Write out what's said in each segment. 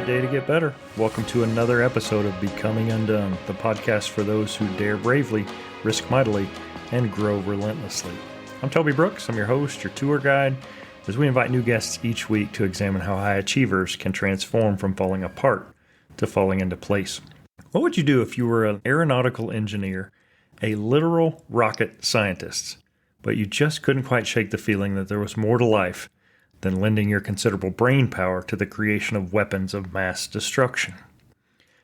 great day to get better. Welcome to another episode of Becoming Undone, the podcast for those who dare bravely, risk mightily, and grow relentlessly. I'm Toby Brooks. I'm your host, your tour guide, as we invite new guests each week to examine how high achievers can transform from falling apart to falling into place. What would you do if you were an aeronautical engineer, a literal rocket scientist, but you just couldn't quite shake the feeling that there was more to life than lending your considerable brain power to the creation of weapons of mass destruction?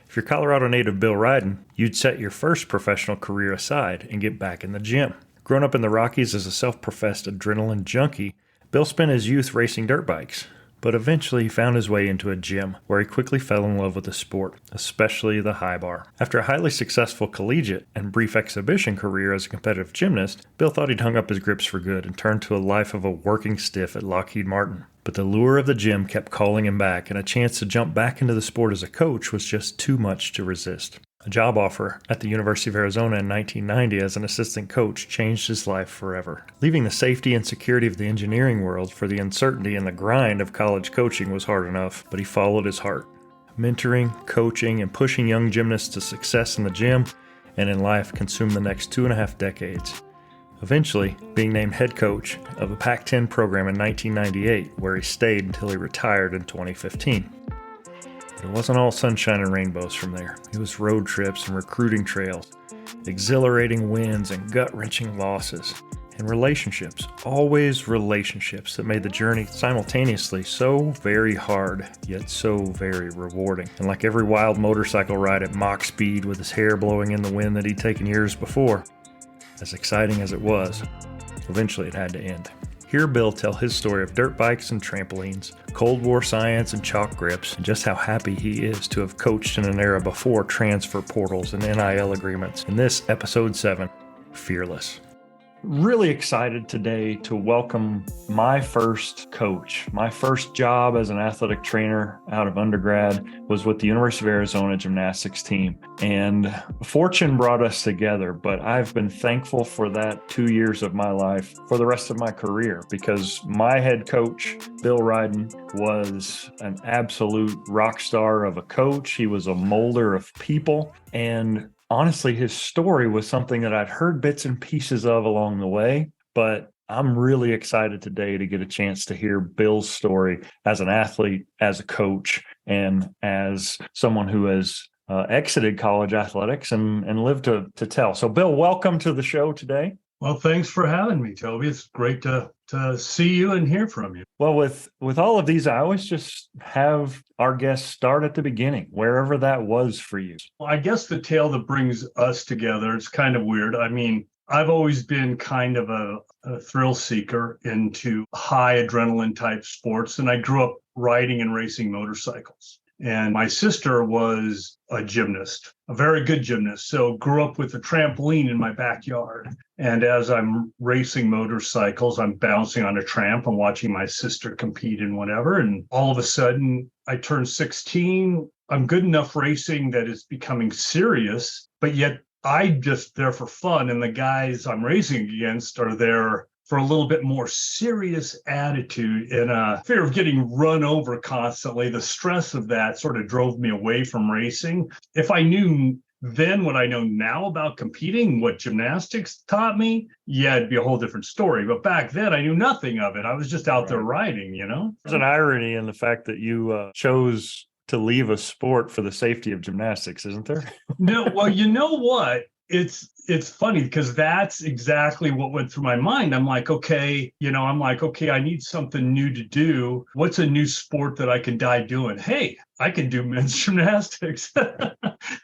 If you're Colorado native Bill Ryden, you'd set your first professional career aside and get back in the gym. Growing up in the Rockies as a self-professed adrenaline junkie, Bill spent his youth racing dirt bikes, but eventually he found his way into a gym where he quickly fell in love with the sport, especially the high bar. After a highly successful collegiate and brief exhibition career as a competitive gymnast, Bill thought he'd hung up his grips for good and turned to a life of a working stiff at Lockheed Martin. But the lure of the gym kept calling him back, and a chance to jump back into the sport as a coach was just too much to resist. A job offer at the University of Arizona in 1990 as an assistant coach changed his life forever. Leaving the safety and security of the engineering world for the uncertainty and the grind of college coaching was hard enough, but he followed his heart. Mentoring, coaching, and pushing young gymnasts to success in the gym and in life consumed the next 2.5 decades. Eventually, being named head coach of a Pac-10 program in 1998, where he stayed until he retired in 2015. It wasn't all sunshine and rainbows from there. It was road trips and recruiting trails, exhilarating wins and gut-wrenching losses, and relationships, always relationships that made the journey simultaneously so very hard, yet so very rewarding. And like every wild motorcycle ride at Mach speed with his hair blowing in the wind that he'd taken years before, as exciting as it was, eventually it had to end. Hear Bill tell his story of dirt bikes and trampolines, Cold War science and chalk grips, and just how happy he is to have coached in an era before transfer portals and NIL agreements. In this episode 7, Fearless. Really excited today to welcome my first coach. My first job as an athletic trainer out of undergrad was with the University of Arizona gymnastics team. And fortune brought us together, but I've been thankful for that 2 years of my life for the rest of my career, because my head coach, Bill Ryden, was an absolute rock star of a coach. He was a molder of people, and honestly, his story was something that I'd heard bits and pieces of along the way, but I'm really excited today to get a chance to hear Bill's story as an athlete, as a coach, and as someone who has exited college athletics and lived to tell. So, Bill, welcome to the show today. Well, thanks for having me, Toby. It's great to see you and hear from you. Well, with all of these, I always just have our guests start at the beginning, wherever that was for you. Well, I guess the tale that brings us together is kind of weird. I mean, I've always been kind of a thrill seeker into high adrenaline type sports, and I grew up riding and racing motorcycles. And my sister was a gymnast, a very good gymnast. So grew up with a trampoline in my backyard. And as I'm racing motorcycles, I'm bouncing on a tramp and watching my sister compete in whatever. And all of a sudden, I turned 16. I'm good enough racing that it's becoming serious, but yet I'm just there for fun. And the guys I'm racing against are there for a little bit more serious attitude, and a fear of getting run over constantly. The stress of that sort of drove me away from racing. If I knew then what I know now about competing, what gymnastics taught me, yeah, it'd be a whole different story. But back then, I knew nothing of it. I was just out there riding, you know? There's an irony in the fact that you chose to leave a sport for the safety of gymnastics, isn't there? No, well, you know what? It's funny because that's exactly what went through my mind. I'm like, okay, I need something new to do. What's a new sport that I can die doing? Hey, I can do men's gymnastics,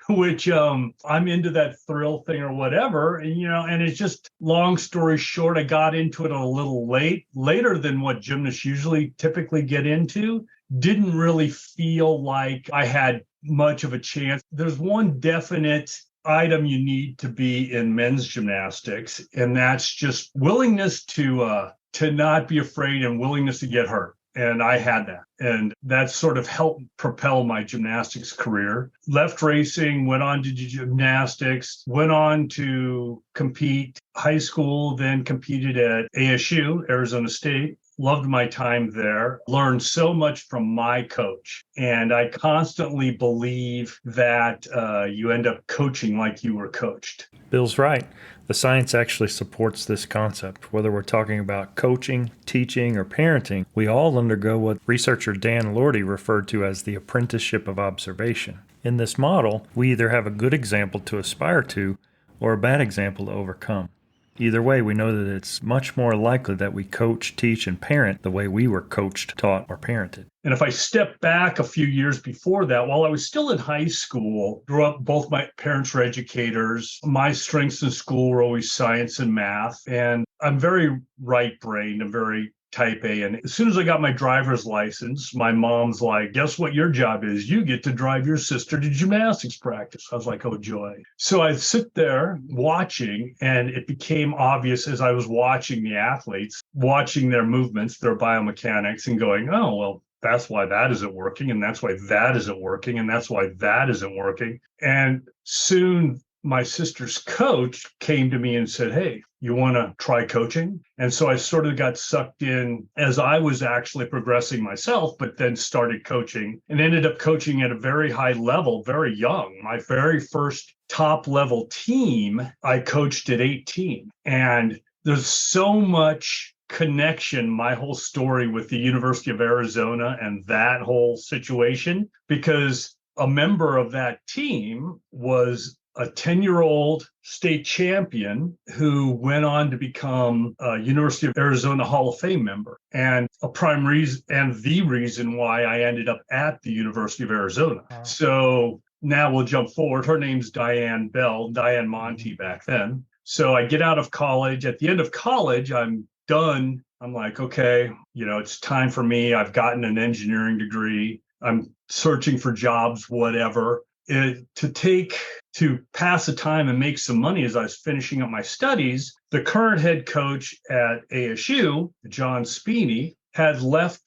which I'm into that thrill thing or whatever. And it's just, long story short, I got into it a little later than what gymnasts usually typically get into. Didn't really feel like I had much of a chance. There's one definite item you need to be in men's gymnastics, and that's just willingness to not be afraid and willingness to get hurt. And I had that. And that sort of helped propel my gymnastics career. Left racing, went on to gymnastics, went on to compete high school, then competed at ASU, Arizona State, loved my time there, learned so much from my coach. And I constantly believe that you end up coaching like you were coached. Bill's right. The science actually supports this concept. Whether we're talking about coaching, teaching, or parenting, we all undergo what researcher Dan Lordy referred to as the apprenticeship of observation. In this model, we either have a good example to aspire to or a bad example to overcome. Either way, we know that it's much more likely that we coach, teach, and parent the way we were coached, taught, or parented. And if I step back a few years before that, while I was still in high school, grew up, both my parents were educators. My strengths in school were always science and math. And I'm very right-brained. I'm very type A. And as soon as I got my driver's license, my mom's like, guess what your job is? You get to drive your sister to gymnastics practice. I was like, oh, joy. So I'd sit there watching, and it became obvious as I was watching the athletes, watching their movements, their biomechanics, and going, oh, well, that's why that isn't working. And that's why that isn't working. And that's why that isn't working. And soon my sister's coach came to me and said, hey, you want to try coaching? And so I sort of got sucked in as I was actually progressing myself, but then started coaching and ended up coaching at a very high level, very young. My very first top level team, I coached at 18. And there's so much connection, my whole story with the University of Arizona and that whole situation, because a member of that team was a 10-year-old state champion who went on to become a University of Arizona Hall of Fame member. And a prime reason, and the reason why I ended up at the University of Arizona. Wow. So now we'll jump forward. Her name's Diane Monty back then. So I get out of college. At the end of college, I'm done. I'm like, okay, it's time for me. I've gotten an engineering degree. I'm searching for jobs, whatever. To pass the time and make some money as I was finishing up my studies, the current head coach at ASU, John Speeney, had left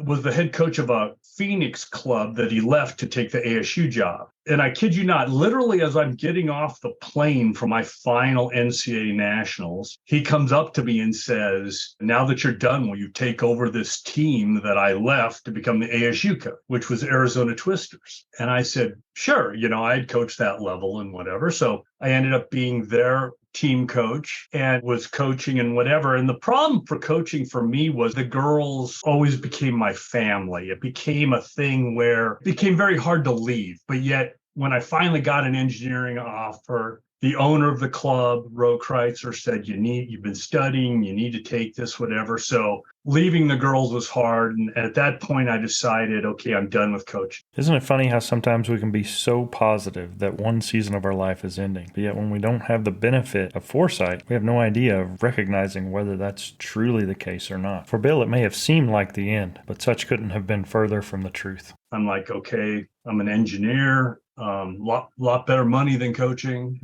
was the head coach of a Phoenix club that he left to take the ASU job. And I kid you not, literally as I'm getting off the plane for my final NCAA nationals, he comes up to me and says, now that you're done, will you take over this team that I left to become the ASU coach, which was Arizona Twisters? And I said, sure, I had coached that level and whatever. So I ended up being their team coach and was coaching and whatever. And the problem for coaching for me was the girls always became my family. It became a thing where it became very hard to leave. But yet when I finally got an engineering offer, the owner of the club, Ro Kreitzer, said, you've been studying, you need to take this, whatever. So leaving the girls was hard. And at that point, I decided, okay, I'm done with coaching. Isn't it funny how sometimes we can be so positive that one season of our life is ending, but yet when we don't have the benefit of foresight, we have no idea of recognizing whether that's truly the case or not. For Bill, it may have seemed like the end, but such couldn't have been further from the truth. I'm like, okay, I'm an engineer. Lot better money than coaching.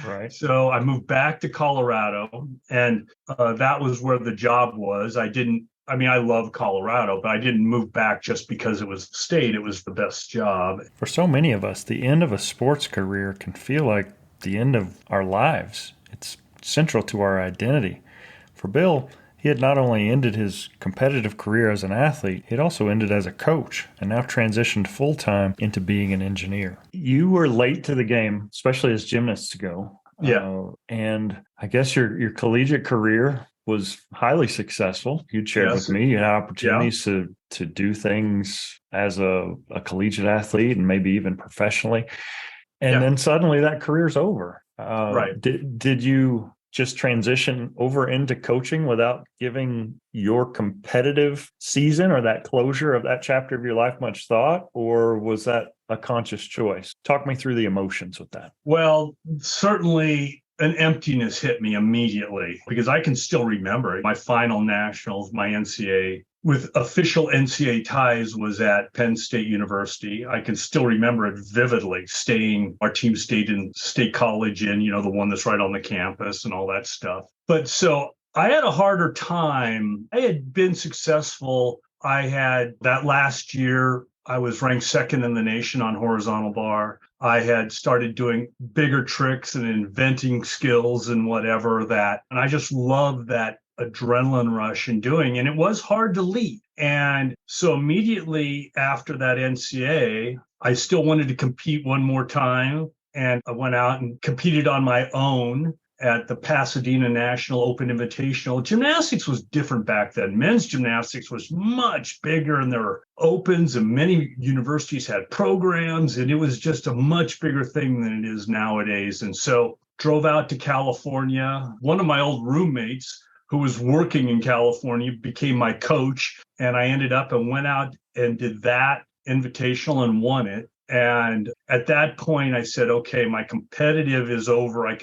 Right. So I moved back to Colorado, and that was where the job was. I love Colorado, but I didn't move back just because it was the state. It was the best job. For so many of us, the end of a sports career can feel like the end of our lives. It's central to our identity. For Bill, he had not only ended his competitive career as an athlete, he had also ended as a coach and now transitioned full-time into being an engineer. You were late to the game, especially as gymnasts go. Yeah. And I guess your collegiate career was highly successful. You shared with me, you had opportunities to do things as a collegiate athlete and maybe even professionally. And then suddenly that career's over. Right. Did you just transition over into coaching without giving your competitive season or that closure of that chapter of your life much thought, or was that a conscious choice? Talk me through the emotions with that. Well, certainly an emptiness hit me immediately because I can still remember it. My final nationals, my NCAA with official NCAA ties was at Penn State University. I can still remember it vividly. Our team stayed in State College Inn, the one that's right on the campus and all that stuff. But so I had a harder time. I had been successful. I had that last year, I was ranked second in the nation on horizontal bar. I had started doing bigger tricks and inventing skills and whatever and I just loved that adrenaline rush in doing, and it was hard to lead. And so immediately after that NCAA, I still wanted to compete one more time. And I went out and competed on my own at the Pasadena National Open Invitational. Gymnastics was different back then. Men's gymnastics was much bigger, and there were opens, and many universities had programs, and it was just a much bigger thing than it is nowadays. And so drove out to California. One of my old roommates who was working in California became my coach, and I ended up and went out and did that invitational and won it. And at that point, I said, okay, my competitive is over. I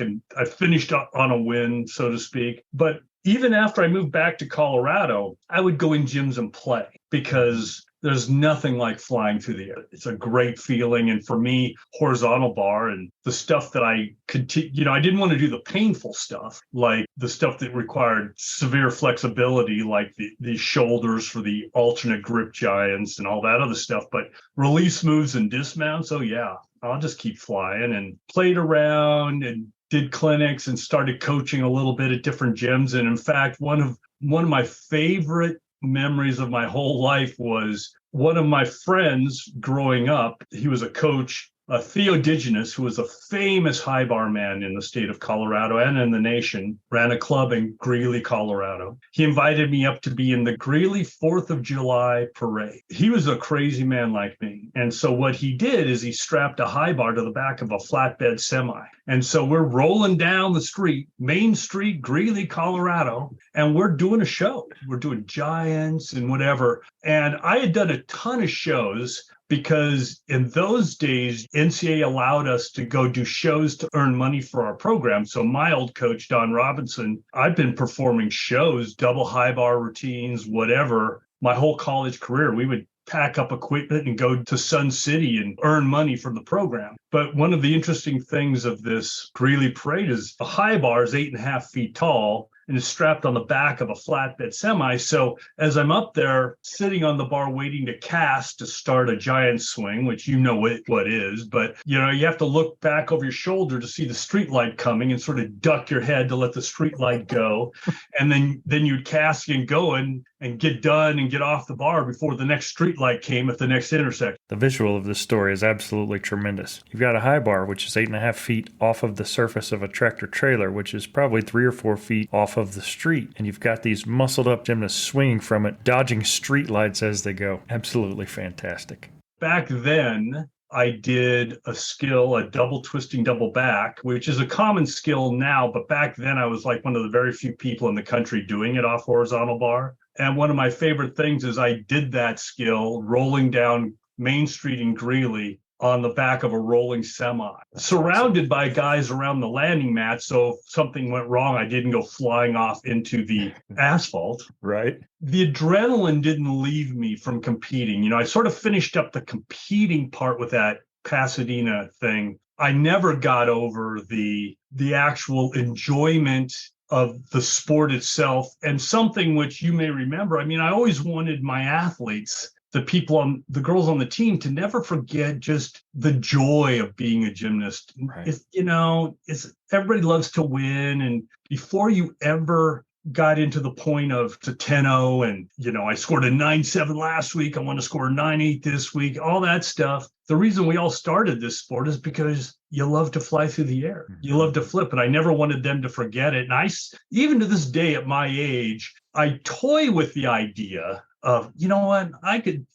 finished on a win, so to speak. But even after I moved back to Colorado, I would go in gyms and play because there's nothing like flying through the air. It's a great feeling. And for me, horizontal bar and the stuff that I I didn't want to do the painful stuff, like the stuff that required severe flexibility, like the shoulders for the alternate grip giants and all that other stuff. But release moves and dismounts, oh yeah, I'll just keep flying. And played around and did clinics and started coaching a little bit at different gyms. And in fact, one of my favorite memories of my whole life was one of my friends growing up. He was a coach, Theo Digenis, who was a famous high bar man in the state of Colorado and in the nation, ran a club in Greeley, Colorado. He invited me up to be in the Greeley 4th of July parade. He was a crazy man like me. And so what he did is he strapped a high bar to the back of a flatbed semi. And so we're rolling down the street, Main Street, Greeley, Colorado, and we're doing a show. We're doing giants and whatever. And I had done a ton of shows because in those days, NCAA allowed us to go do shows to earn money for our program. So my old coach, Don Robinson, I've been performing shows, double high bar routines, whatever, my whole college career. We would pack up equipment and go to Sun City and earn money from the program. But one of the interesting things of this Greeley parade is the high bar is 8.5 feet tall and is strapped on the back of a flatbed semi. So as I'm up there sitting on the bar waiting to cast to start a giant swing, which you know what is, but you have to look back over your shoulder to see the street light coming and sort of duck your head to let the street light go. And then you'd cast and go and get done and get off the bar before the next street light came at the next intersection. The visual of this story is absolutely tremendous. You've got a high bar, which is 8.5 feet off of the surface of a tractor trailer, which is probably 3 or 4 feet off of the street. And you've got these muscled up gymnasts swinging from it, dodging street lights as they go. Absolutely fantastic. Back then, I did a skill, a double twisting double back, which is a common skill now. But back then, I was like one of the very few people in the country doing it off horizontal bar. And one of my favorite things is I did that skill rolling down Main Street in Greeley on the back of a rolling semi, surrounded by guys around the landing mat. So if something went wrong, I didn't go flying off into the asphalt. Right. The adrenaline didn't leave me from competing. I sort of finished up the competing part with that Pasadena thing. I never got over the actual enjoyment of the sport itself, and something which you may remember. I mean, I always wanted my athletes, the girls on the team, to never forget just the joy of being a gymnast. Right. It's everybody loves to win. And before you ever got into the point of to 10-0 and, I scored a 9.7 last week, I want to score a 9.8 this week, all that stuff. The reason we all started this sport is because you love to fly through the air. You love to flip. And I never wanted them to forget it. And even to this day at my age, I toy with the idea of,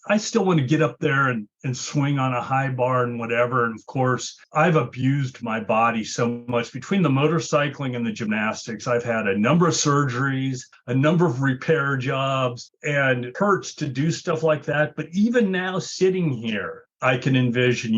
I still want to get up there and swing on a high bar and whatever. And of course, I've abused my body so much between the motorcycling and the gymnastics. I've had a number of surgeries, a number of repair jobs, and it hurts to do stuff like that. But even now sitting here, I can envision,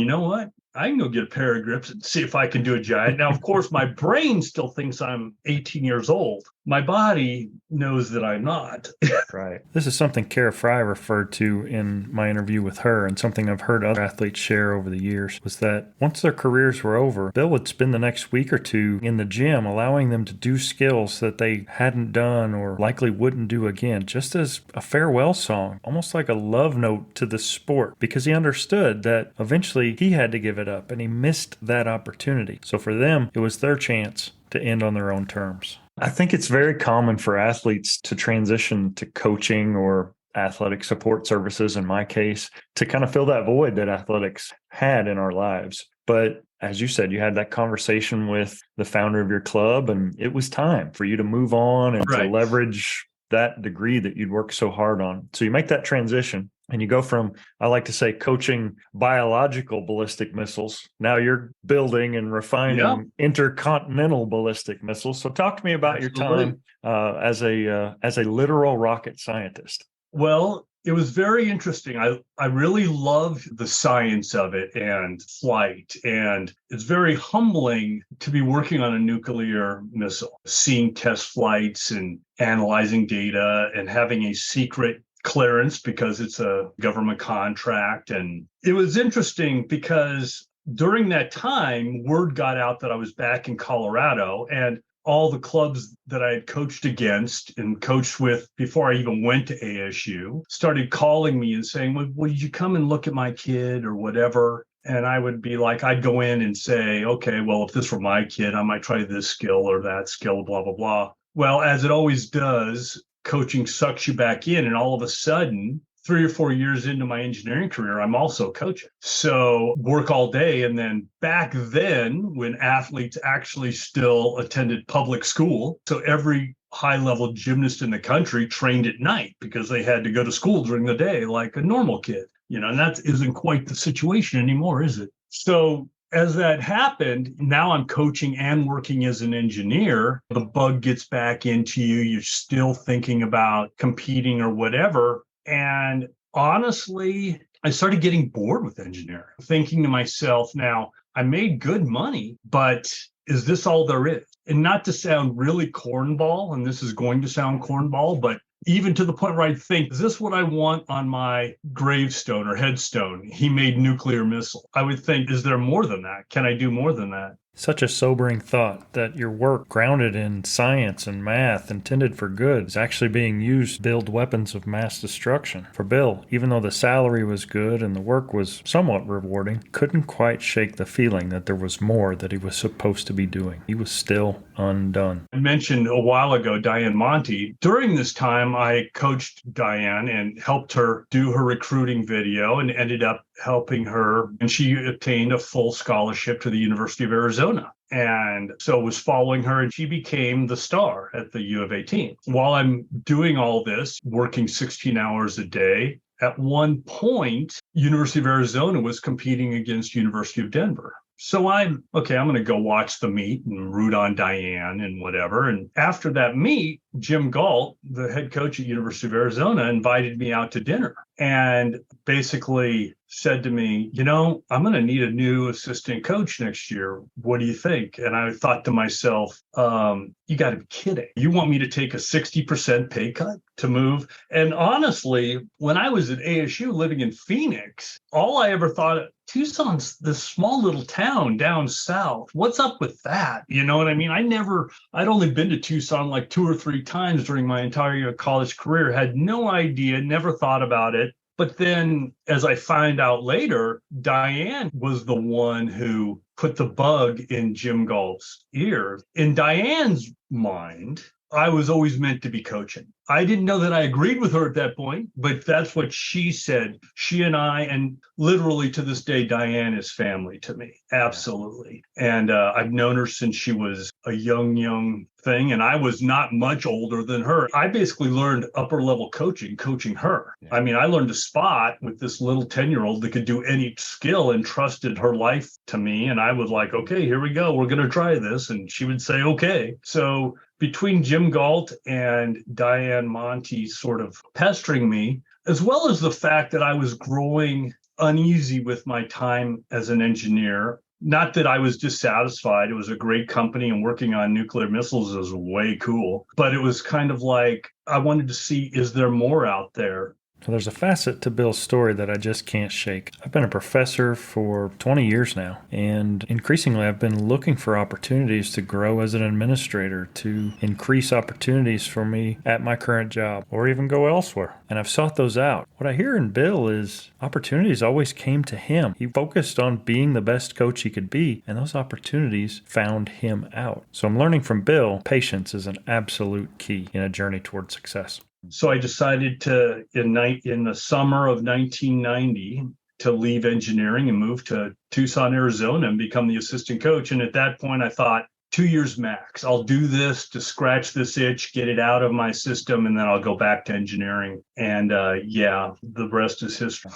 I can go get a pair of grips and see if I can do a giant. Now, of course, my brain still thinks I'm 18 years old. My body knows that I'm not. Right. This is something Kara Fry referred to in my interview with her, and something I've heard other athletes share over the years, was that once their careers were over, Bill would spend the next week or two in the gym allowing them to do skills that they hadn't done or likely wouldn't do again, just as a farewell song, almost like a love note to the sport, because he understood that eventually he had to give it up and he missed that opportunity. So for them, it was their chance to end on their own terms. I think it's very common for athletes to transition to coaching or athletic support services, in my case, to kind of fill that void that athletics had in our lives. But as you said, you had that conversation with the founder of your club, and it was time for you to move on and to Right. leverage that degree that you'd worked so hard on. So you make that transition and you go from, I like to say, coaching biological ballistic missiles. Now you're building and Yeah, refining intercontinental ballistic missiles. So talk to me about your absolutely. time as a literal rocket scientist. Well, it was very interesting. I really love the science of it and flight. And it's very humbling to be working on a nuclear missile, seeing test flights and analyzing data and having a secret clearance because it's a government contract. And it was interesting because during that time, word got out that I was back in Colorado, and all the clubs that I had coached against and coached with before I even went to ASU started calling me and saying, well, would you come and look at my kid or whatever? And I would be like, I'd go in and say, okay, well, if this were my kid, I might try this skill or that skill, blah, blah, blah. Well, as it always does, coaching sucks you back in. And all of a sudden, 3 or 4 years into my engineering career, I'm also coaching. So work all day. And then back then, when athletes actually still attended public school, so every high level gymnast in the country trained at night because they had to go to school during the day like a normal kid, and that isn't quite the situation anymore, is it? So as that happened, now I'm coaching and working as an engineer. The bug gets back into you. You're still thinking about competing or whatever. And honestly, I started getting bored with engineering, thinking to myself, now I made good money, but is this all there is? And not to sound really cornball, and this is going to sound cornball, but even to the point where I think, is this what I want on my gravestone or headstone? He made nuclear missile. I would think, is there more than that? Can I do more than that? Such a sobering thought that your work, grounded in science and math, intended for good, is actually being used to build weapons of mass destruction. For Bill, even though the salary was good and the work was somewhat rewarding, couldn't quite shake the feeling that there was more that he was supposed to be doing. He was still undone. I mentioned a while ago Diane Monty. During this time, I coached Diane and helped her do her recruiting video and ended up helping her. And she obtained a full scholarship to the University of Arizona. And so was following her, and she became the star at the U of A team. While I'm doing all this, working 16 hours a day, at one point, University of Arizona was competing against University of Denver. So I'm going to go watch the meet and root on Diane and whatever. And after that meet, Jim Galt, the head coach at University of Arizona, invited me out to dinner and basically said to me, I'm going to need a new assistant coach next year. What do you think? And I thought to myself, you got to be kidding. You want me to take a 60% pay cut to move? And honestly, when I was at ASU living in Phoenix, all I ever thought, Tucson's this small little town down south. What's up with that? You know what I mean? I'd only been to Tucson like 2 or 3 times during my entire college career, had no idea, never thought about it. But then as I find out later, Diane was the one who put the bug in Jim Galt's ear. In Diane's mind, I was always meant to be coaching. I didn't know that I agreed with her at that point, but that's what she said. She and I, and literally to this day, Diane is family to me. Absolutely. And I've known her since she was a young thing, and I was not much older than her. I basically learned upper level coaching her. Yeah. I mean, I learned to spot with this little 10-year-old that could do any skill and trusted her life to me. And I was like, okay, here we go. We're going to try this. And she would say, okay. So between Jim Galt and Diane Monty sort of pestering me, as well as the fact that I was growing uneasy with my time as an engineer. Not that I was dissatisfied. It was a great company, and working on nuclear missiles is way cool. But it was kind of like I wanted to see, is there more out there? So there's a facet to Bill's story that I just can't shake. I've been a professor for 20 years now, and increasingly I've been looking for opportunities to grow as an administrator, to increase opportunities for me at my current job, or even go elsewhere. And I've sought those out. What I hear in Bill is opportunities always came to him. He focused on being the best coach he could be, and those opportunities found him out. So I'm learning from Bill, patience is an absolute key in a journey toward success. So I decided to, in the summer of 1990, to leave engineering and move to Tucson, Arizona, and become the assistant coach. And at that point, I thought, 2 years max. I'll do this to scratch this itch, get it out of my system, and then I'll go back to engineering. And the rest is history.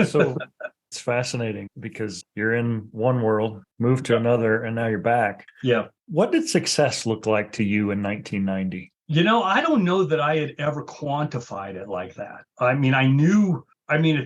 So it's fascinating because you're in one world, moved to another, and now you're back. Yeah. What did success look like to you in 1990? I don't know that I had ever quantified it like that. At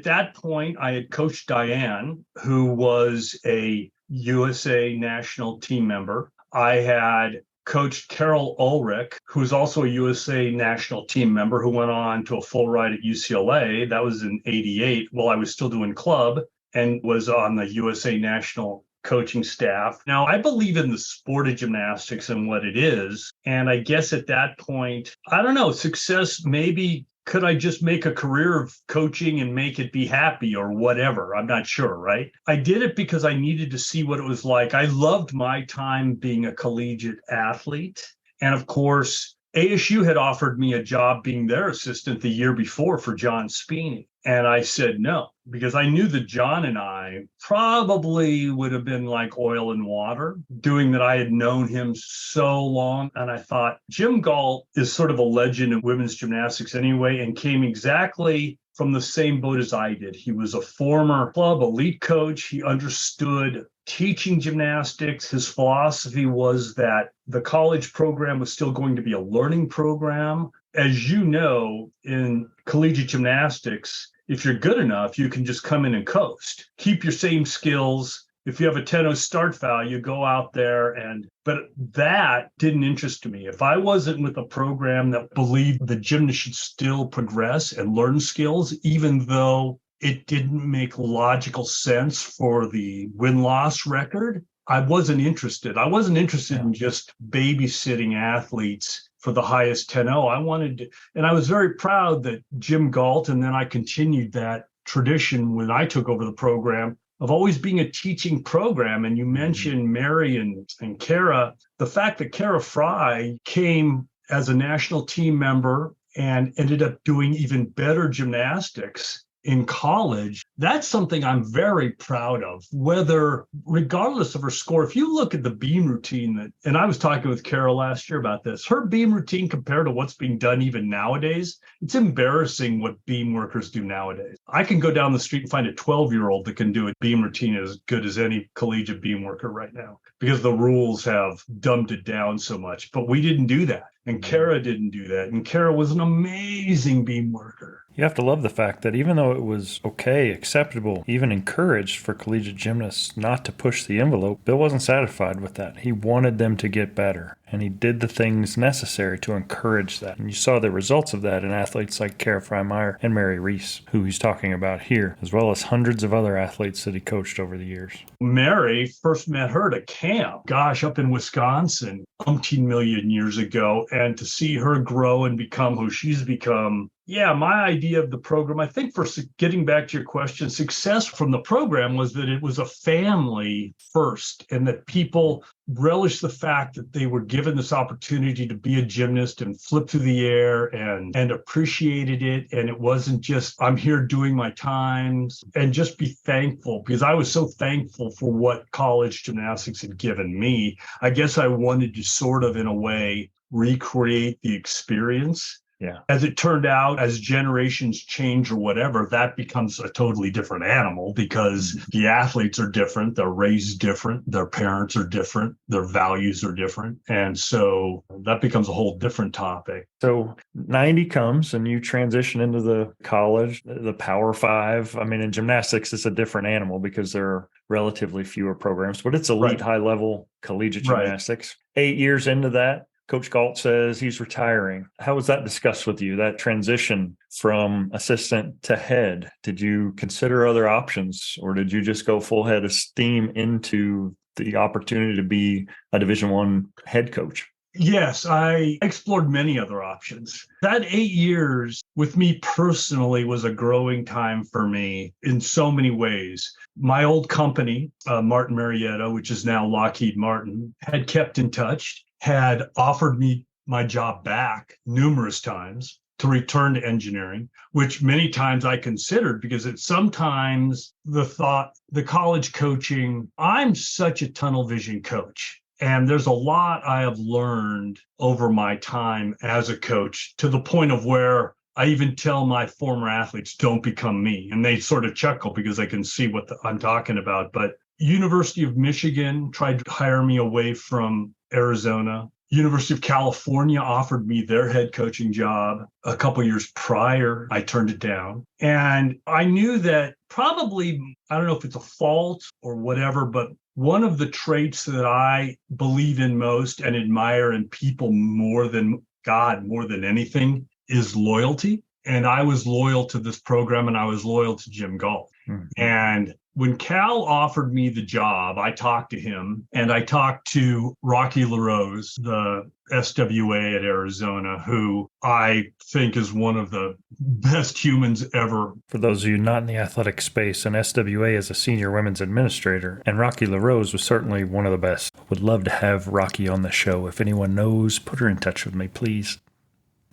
that point, I had coached Diane, who was a USA national team member. I had coached Carol Ulrich, who's also a USA national team member, who went on to a full ride at UCLA. That was in '88 while I was still doing club and was on the USA national coaching staff. Now, I believe in the sport of gymnastics and what it is. And I guess at that point, I don't know, success, maybe could I just make a career of coaching and make it be happy or whatever? I'm not sure, right? I did it because I needed to see what it was like. I loved my time being a collegiate athlete. And of course, ASU had offered me a job being their assistant the year before for John Speeney. And I said no, because I knew that John and I probably would have been like oil and water, doing that. I had known him so long. And I thought Jim Galt is sort of a legend in women's gymnastics anyway, and came exactly from the same boat as I did. He was a former club elite coach. He understood teaching gymnastics. His philosophy was that the college program was still going to be a learning program. As you know, in collegiate gymnastics, if you're good enough, you can just come in and coast, keep your same skills. If you have a 10-0 start value, go out there but that didn't interest me. If I wasn't with a program that believed the gymnast should still progress and learn skills, even though it didn't make logical sense for the win-loss record, I wasn't interested. I wasn't interested in just babysitting athletes for the highest 10-0. I wanted to, and I was very proud that Jim Galt, and then I continued that tradition when I took over the program, of always being a teaching program. And you mentioned Mary and Kara. The fact that Kara Fry came as a national team member and ended up doing even better gymnastics in college, that's something I'm very proud of, regardless of her score. If you look at the beam routine and I was talking with Carol last year about this, her beam routine compared to what's being done even nowadays, it's embarrassing what beam workers do nowadays. I can go down the street and find a 12-year-old that can do a beam routine as good as any collegiate beam worker right now, because the rules have dumbed it down so much. But we didn't do that. And Kara didn't do that. And Kara was an amazing beam worker. You have to love the fact that even though it was okay, acceptable, even encouraged for collegiate gymnasts not to push the envelope, Bill wasn't satisfied with that. He wanted them to get better, and he did the things necessary to encourage that. And you saw the results of that in athletes like Kara Freimeyer and Mary Reese, who he's talking about here, as well as hundreds of other athletes that he coached over the years. Mary first met her at a camp, up in Wisconsin, umpteen million years ago, and to see her grow and become who she's become. Yeah, my idea of the program, I think, for getting back to your question, success from the program was that it was a family first, and that people relished the fact that they were given this opportunity to be a gymnast and flip through the air and appreciated it. And it wasn't just, I'm here doing my times, and just be thankful, because I was so thankful for what college gymnastics had given me. I guess I wanted to sort of, in a way, recreate the experience. Yeah. As it turned out, as generations change or whatever, that becomes a totally different animal, because the athletes are different, they're raised different, their parents are different, their values are different. And so that becomes a whole different topic. So 90 comes and you transition into the college, the Power Five. I mean, in gymnastics, it's a different animal because there are relatively fewer programs, but it's elite high-level collegiate gymnastics. 8 years into that, Coach Galt says he's retiring. How was that discussed with you, that transition from assistant to head? Did you consider other options, or did you just go full head of steam into the opportunity to be a Division I head coach? Yes, I explored many other options. That 8 years with me personally was a growing time for me in so many ways. My old company, Martin Marietta, which is now Lockheed Martin, had kept in touch, had offered me my job back numerous times to return to engineering, which many times I considered because it's sometimes the thought, the college coaching, I'm such a tunnel vision coach. And there's a lot I have learned over my time as a coach to the point of where I even tell my former athletes, don't become me. And they sort of chuckle because they can see what I'm talking about. But University of Michigan tried to hire me away from Arizona. University of California offered me their head coaching job a couple years prior. I turned it down. And I knew that probably, I don't know if it's a fault or whatever, but one of the traits that I believe in most and admire in people more than God, more than anything, is loyalty. And I was loyal to this program and I was loyal to Jim Galt. Mm-hmm. And when Cal offered me the job, I talked to him and I talked to Rocky LaRose, the SWA at Arizona, who I think is one of the best humans ever. For those of you not in the athletic space, an SWA is a senior women's administrator, and Rocky LaRose was certainly one of the best. Would love to have Rocky on the show. If anyone knows, put her in touch with me, please.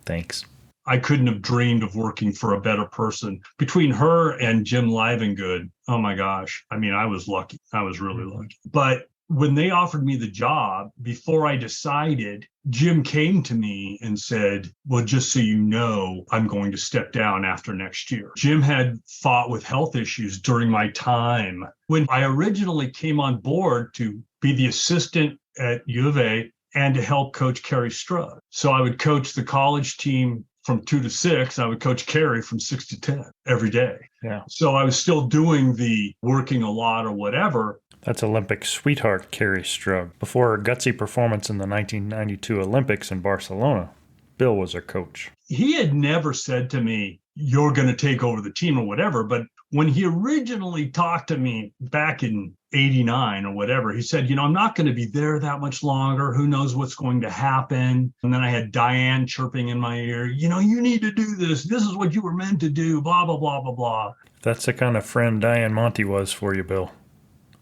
Thanks. I couldn't have dreamed of working for a better person. Between her and Jim Livengood, oh my gosh. I mean, I was lucky. I was really lucky. But when they offered me the job, before I decided, Jim came to me and said, well, just so you know, I'm going to step down after next year. Jim had fought with health issues during my time. When I originally came on board to be the assistant at U of A and to help coach Kerry Strug. So I would coach the college team from 2 to 6, I would coach Kerry from 6 to 10 every day. Yeah. So I was still doing the working a lot or whatever. That's Olympic sweetheart Kerry Strug. Before her gutsy performance in the 1992 Olympics in Barcelona, Bill was her coach. He had never said to me, you're going to take over the team or whatever. But when he originally talked to me back in 89 or whatever, he said, I'm not going to be there that much longer. Who knows what's going to happen? And then I had Diane chirping in my ear, you need to do this. This is what you were meant to do, blah, blah, blah, blah, blah. That's the kind of friend Diane Monty was for you, Bill.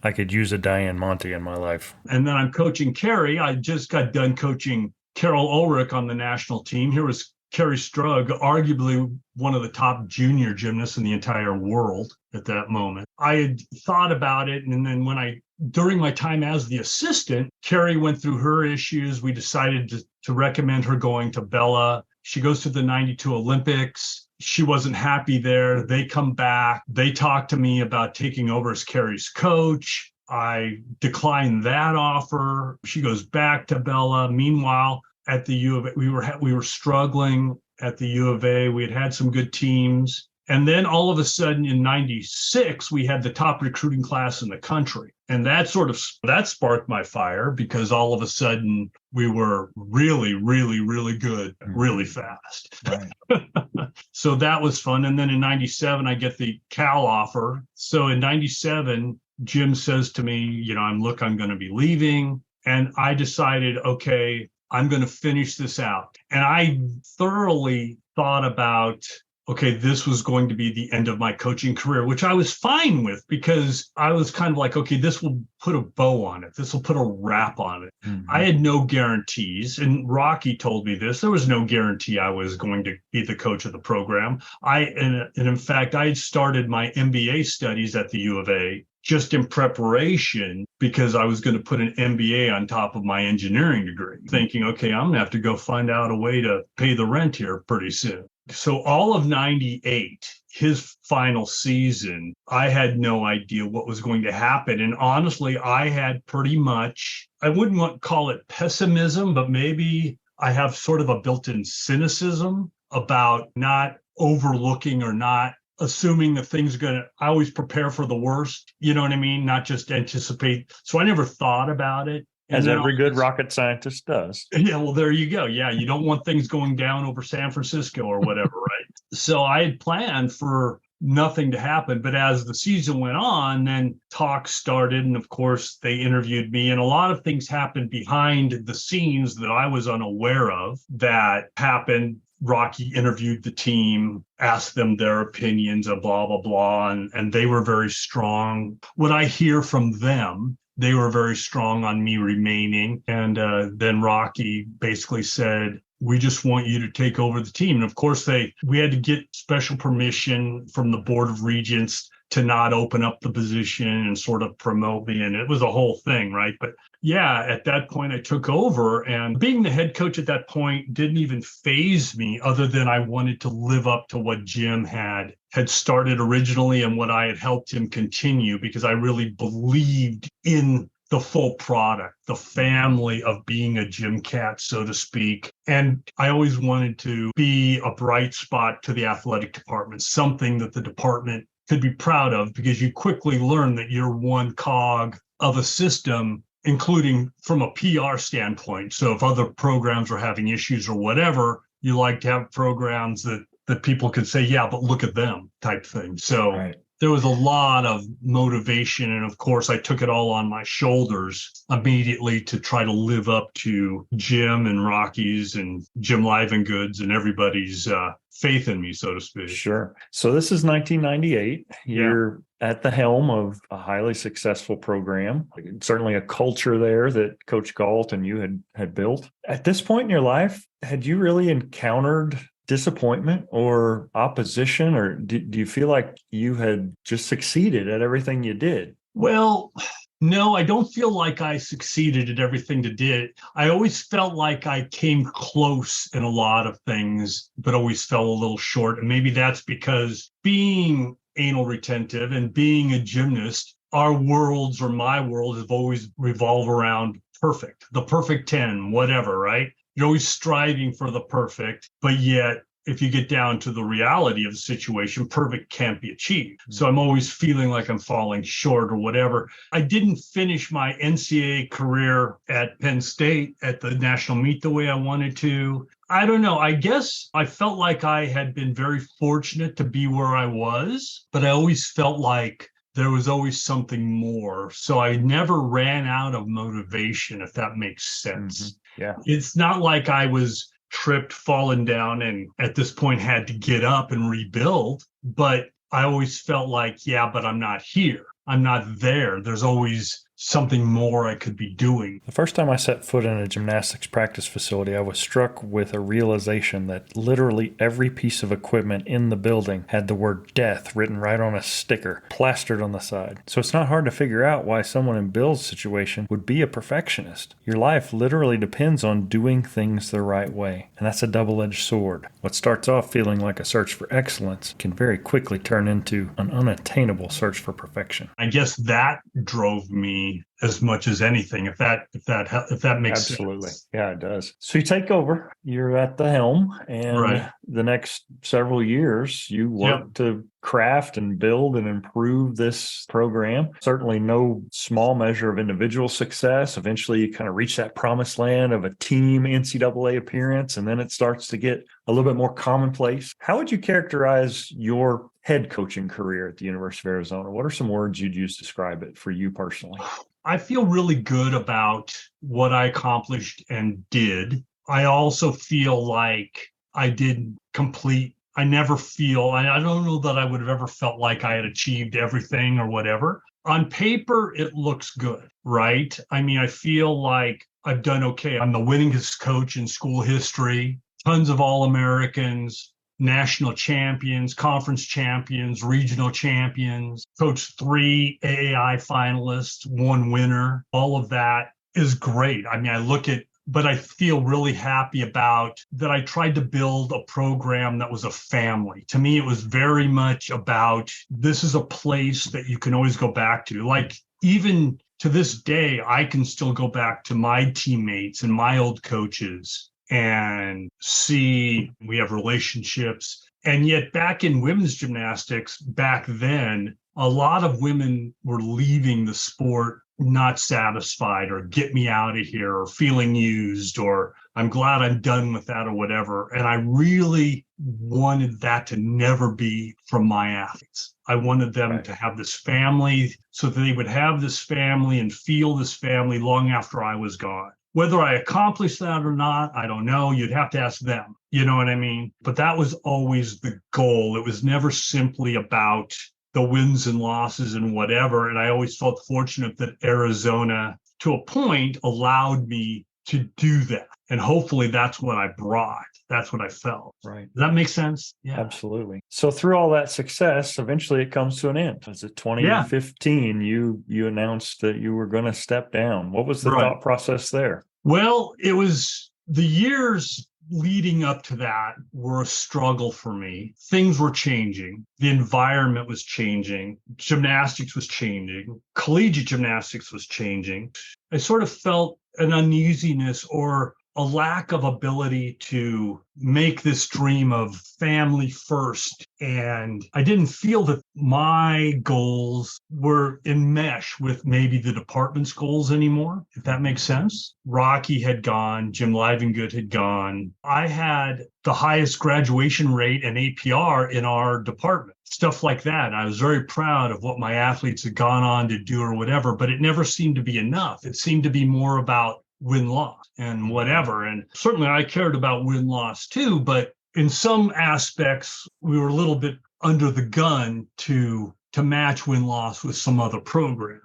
I could use a Diane Monty in my life. And then I'm coaching Kerry. I just got done coaching Carol Ulrich on the national team. Here was Kerry Strug, arguably one of the top junior gymnasts in the entire world at that moment. I had thought about it. And then during my time as the assistant, Kerry went through her issues. We decided to recommend her going to Bella. She goes to the 92 Olympics. She wasn't happy there. They come back. They talk to me about taking over as Kerry's coach. I declined that offer. She goes back to Bella. Meanwhile, at the U of A, we were struggling at the U of A. We had some good teams. And then all of a sudden in 96, we had the top recruiting class in the country. And that sparked my fire because all of a sudden we were really, really, really good, really fast. Right. So that was fun. And then in 97, I get the Cal offer. So in 97, Jim says to me, I'm going to be leaving. And I decided, okay, I'm going to finish this out. And I thoroughly thought about, okay, this was going to be the end of my coaching career, which I was fine with because I was kind of like, okay, this will put a bow on it. This will put a wrap on it. Mm-hmm. I had no guarantees. And Rocky told me this. There was no guarantee I was going to be the coach of the program. And in fact, I had started my MBA studies at the U of A just in preparation because I was going to put an MBA on top of my engineering degree, thinking, okay, I'm going to have to go find out a way to pay the rent here pretty soon. So all of 98, his final season, I had no idea what was going to happen. And honestly, I had pretty much, I wouldn't call it pessimism, but maybe I have sort of a built-in cynicism about not overlooking or not assuming that things are going to, I always prepare for the worst, you know what I mean? Not just anticipate. So I never thought about it. And As then every good rocket scientist does. yeah, well, there you go. Yeah, you don't want things going down over San Francisco or whatever, right? So I had planned for nothing to happen. But as the season went on, then talks started. And of course, they interviewed me. And a lot of things happened behind the scenes that I was unaware of that happened. Rocky interviewed the team, asked them their opinions of blah, blah, blah. And they were very strong. What I hear from them, they were very strong on me remaining. And then Rocky basically said, we just want you to take over the team. And of course, we had to get special permission from the Board of Regents to not open up the position and sort of promote me. And it was a whole thing, right? But yeah, at that point, I took over. And being the head coach at that point didn't even faze me, other than I wanted to live up to what Jim had started originally and what I had helped him continue, because I really believed in the full product, the family of being a gym cat, so to speak. And I always wanted to be a bright spot to the athletic department, something that the department could be proud of, because you quickly learn that you're one cog of a system, including from a PR standpoint. So if other programs are having issues or whatever, you like to have programs that people could say, yeah, but look at them type thing. So right. There was a lot of motivation. And of course, I took it all on my shoulders immediately to try to live up to Jim and Rockies and Jim Livengoods and everybody's faith in me, so to speak. Sure. So this is 1998. You're at the helm of a highly successful program. Certainly a culture there that Coach Galt and you had built. At this point in your life, had you really encountered disappointment or opposition, or do you feel like you had just succeeded at everything you did? Well, no, I don't feel like I succeeded at everything that did. I always felt like I came close in a lot of things, but always fell a little short. And maybe that's because being anal retentive and being a gymnast, our worlds, or my world, have always revolved around perfect, the perfect 10, whatever, right? You're always striving for the perfect, but yet if you get down to the reality of the situation, perfect can't be achieved. So I'm always feeling like I'm falling short or whatever. I didn't finish my NCAA career at Penn State at the national meet the way I wanted to. I don't know. I guess I felt like I had been very fortunate to be where I was, but I always felt like there was always something more. So I never ran out of motivation, if that makes sense. Mm-hmm. Yeah. It's not like I was tripped, fallen down, and at this point had to get up and rebuild. But I always felt like, yeah, but I'm not here. I'm not there. There's always something more I could be doing. The first time I set foot in a gymnastics practice facility, I was struck with a realization that literally every piece of equipment in the building had the word death written right on a sticker, plastered on the side. So it's not hard to figure out why someone in Bill's situation would be a perfectionist. Your life literally depends on doing things the right way, and that's a double-edged sword. What starts off feeling like a search for excellence can very quickly turn into an unattainable search for perfection. I guess that drove me as much as anything, if that makes Absolutely. sense. Yeah, it does. So you take over, you're at the helm, and the next several years you work to craft and build and improve this program. Certainly no small measure of individual success. Eventually you kind of reach that promised land of a team NCAA appearance, and then it starts to get a little bit more commonplace. How would you characterize your head coaching career at the University of Arizona? What are some words you'd use to describe it for you personally? I feel really good about what I accomplished and did. I also feel like I did complete. I never feel, I don't know that I would have ever felt like I had achieved everything or whatever. On paper, it looks good, right? I mean, I feel like I've done okay. I'm the winningest coach in school history, tons of All-Americans, national champions, conference champions, regional champions, coached 3 AAI finalists, 1 winner. All of that is great. I mean, but I feel really happy about that. I tried to build a program that was a family. To me, it was very much about, this is a place that you can always go back to. Like, even to this day, I can still go back to my teammates and my old coaches and see we have relationships. And yet back in women's gymnastics, back then, a lot of women were leaving the sport not satisfied or get me out of here or feeling used or I'm glad I'm done with that or whatever. And I really wanted that to never be from my athletes. I wanted them to have this family so that they would have this family and feel this family long after I was gone. Whether I accomplished that or not, I don't know. You'd have to ask them. You know what I mean? But that was always the goal. It was never simply about the wins and losses and whatever. And I always felt fortunate that Arizona, to a point, allowed me to do that. And hopefully that's what I brought. That's what I felt. Right. Does that make sense? Yeah. Absolutely. So through all that success, eventually it comes to an end. As of 2015, you announced that you were going to step down. What was the thought process there? Well, it was the years leading up to that were a struggle for me. Things were changing. The environment was changing. Gymnastics was changing. Collegiate gymnastics was changing. I sort of felt an uneasiness or a lack of ability to make this dream of family first. And I didn't feel that my goals were in mesh with maybe the department's goals anymore, if that makes sense. Rocky had gone, Jim Livengood had gone. I had the highest graduation rate and APR in our department, stuff like that. I was very proud of what my athletes had gone on to do or whatever, but it never seemed to be enough. It seemed to be more about win-loss and whatever. And certainly I cared about win-loss too, but in some aspects, we were a little bit under the gun to match win-loss with some other programs.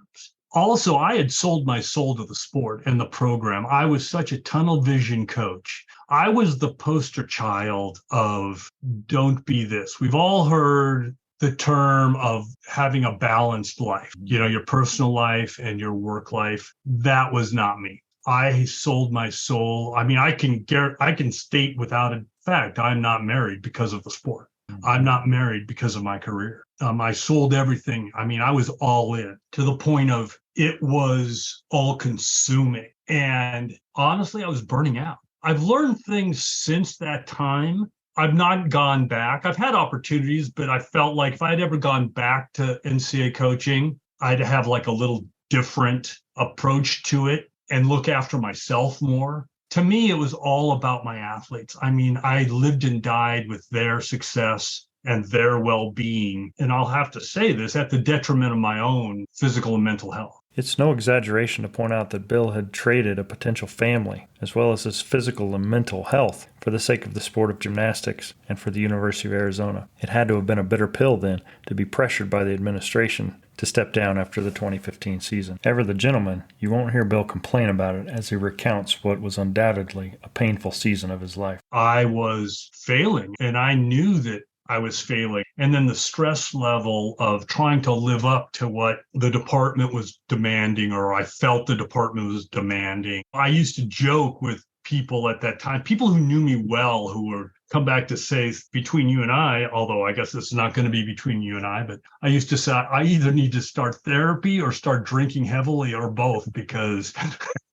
Also, I had sold my soul to the sport and the program. I was such a tunnel vision coach. I was the poster child of don't be this. We've all heard the term of having a balanced life, your personal life and your work life. That was not me. I sold my soul. I mean, I can state without a fact, I'm not married because of the sport. I'm not married because of my career. I sold everything. I mean, I was all in to the point of it was all consuming. And honestly, I was burning out. I've learned things since that time. I've not gone back. I've had opportunities, but I felt like if I'd ever gone back to NCAA coaching, I'd have like a little different approach to it and look after myself more. To me, it was all about my athletes. I mean, I lived and died with their success and their well-being. And I'll have to say this at the detriment of my own physical and mental health. It's no exaggeration to point out that Bill had traded a potential family, as well as his physical and mental health, for the sake of the sport of gymnastics and for the University of Arizona. It had to have been a bitter pill then to be pressured by the administration to step down after the 2015 season. Ever the gentleman, you won't hear Bill complain about it as he recounts what was undoubtedly a painful season of his life. I was failing, and I knew that I was failing. And then the stress level of trying to live up to what the department was demanding, or I felt the department was demanding. I used to joke with people at that time, people who knew me well, who were come back to say, between you and I, although I guess it's not going to be between you and I, but I used to say, I either need to start therapy or start drinking heavily or both, because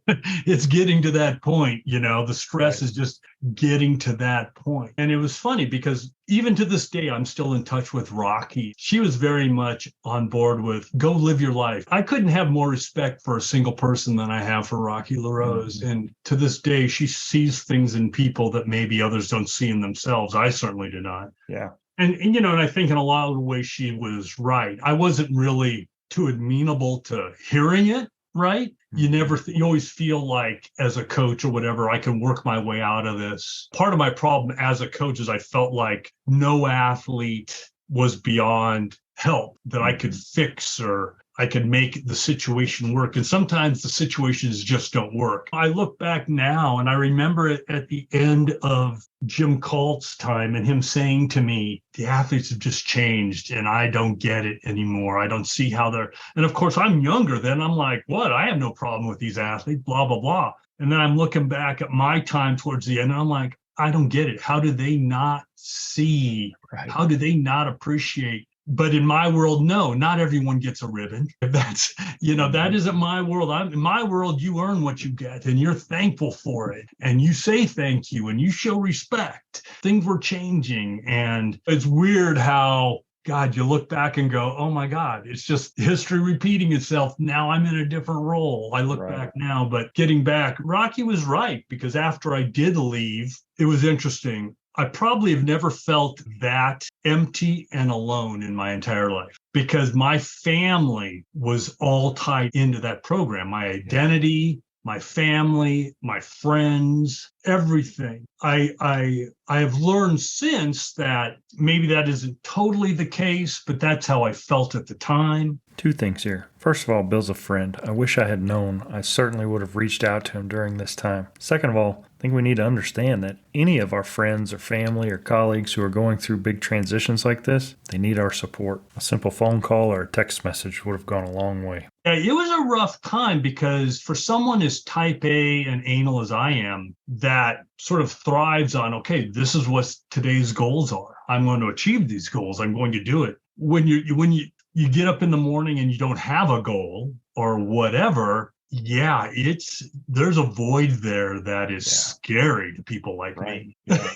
it's getting to that point, the stress is just getting to that point. And it was funny because even to this day, I'm still in touch with Rocky. She was very much on board with go live your life. I couldn't have more respect for a single person than I have for Rocky LaRose. Mm-hmm. And to this day, she sees things in people that maybe others don't see in themselves. I certainly do not. Yeah. And and I think in a lot of the ways she was right. I wasn't really too amenable to hearing it. Right? You always feel like as a coach or whatever, I can work my way out of this. Part of my problem as a coach is I felt like no athlete was beyond help that I could fix or I could make the situation work. And sometimes the situations just don't work. I look back now and I remember it at the end of Jim Colt's time and him saying to me, the athletes have just changed and I don't get it anymore. I don't see how they're, and of course I'm younger then. I'm like, what? I have no problem with these athletes, blah, blah, blah. And then I'm looking back at my time towards the end and I'm like, I don't get it. How do they not see? Right. How do they not appreciate? But in my world, no, not everyone gets a ribbon. That's, that isn't my world. In my world, you earn what you get and you're thankful for it. And you say thank you and you show respect. Things were changing. And it's weird how God, you look back and go, oh my God, it's just history repeating itself. Now I'm in a different role. I look Right. back now, but getting back, Rocky was right, because after I did leave, it was interesting. I probably have never felt that empty and alone in my entire life, because my family was all tied into that program. My identity, my family, my friends, everything. I have learned since that maybe that isn't totally the case, but that's how I felt at the time. Two things here. First of all, Bill's a friend. I wish I had known. I certainly would have reached out to him during this time. Second of all, I think we need to understand that any of our friends or family or colleagues who are going through big transitions like this, they need our support. A simple phone call or a text message would have gone a long way. Yeah, it was a rough time, because for someone as type A and anal as I am, that sort of thrives on, okay, this is what today's goals are. I'm going to achieve these goals. I'm going to do it. When you get up in the morning and you don't have a goal or whatever, yeah, there's a void there that is scary to people like me. Yeah.